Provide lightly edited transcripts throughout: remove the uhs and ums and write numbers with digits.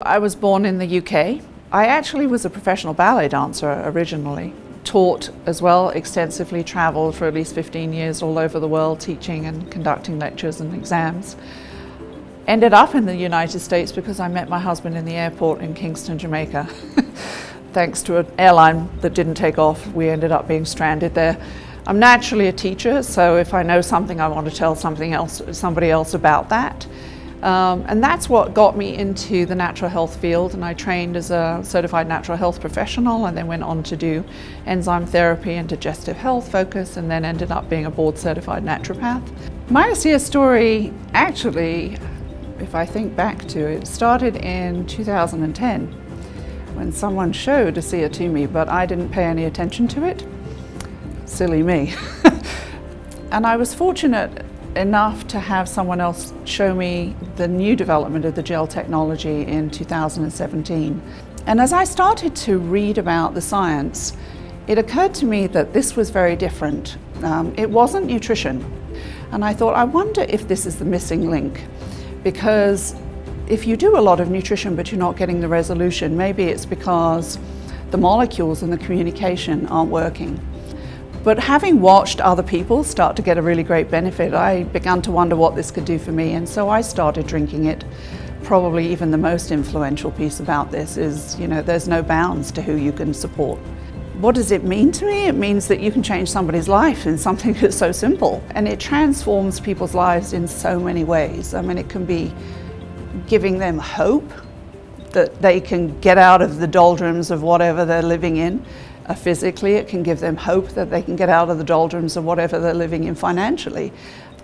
I was born in the UK. I actually was a professional ballet dancer originally. Taught as well, extensively traveled for at least 15 years all over the world, teaching and conducting lectures and exams. Ended up in the United States because I met my husband in the airport in Kingston, Jamaica. Thanks to an airline that didn't take off, we ended up being stranded there. I'm naturally a teacher, so if I know something, I want to tell somebody else about that. And that's what got me into the natural health field, and I trained as a certified natural health professional and then went on to do enzyme therapy and digestive health focus, and then ended up being a board certified naturopath. My ASEA story, actually, if I think back to it, started in 2010 when someone showed ASEA to me, but I didn't pay any attention to it. Silly me. And I was fortunate enough to have someone else show me the new development of the gel technology in 2017. And as I started to read about the science, it occurred to me that this was very different. It wasn't nutrition. And I thought, I wonder if this is the missing link. Because if you do a lot of nutrition but you're not getting the resolution, maybe it's because the molecules and the communication aren't working. But having watched other people start to get a really great benefit, I began to wonder what this could do for me, and so I started drinking it. Probably even the most influential piece about this is, there's no bounds to who you can support. What does it mean to me? It means that you can change somebody's life in something that's so simple, and it transforms people's lives in so many ways. I mean, it can be giving them hope that they can get out of the doldrums of whatever they're living in. Physically, it can give them hope that they can get out of the doldrums of whatever they're living in financially.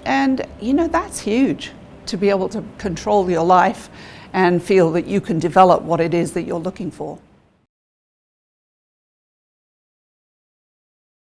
And that's huge, to be able to control your life and feel that you can develop what it is that you're looking for.